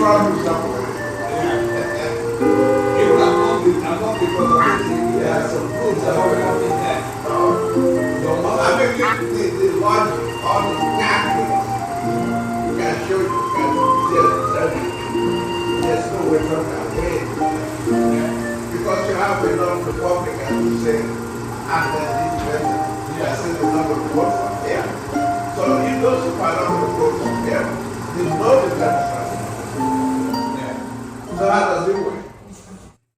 gonna do something with it. It will not be, I'm not because of this. There are some rules that are not in there. Your mother, I mean, the logic, all the napkins, you can show you, there's no way from that way. Because you have enough Republicans to say, after this, I said the number 4.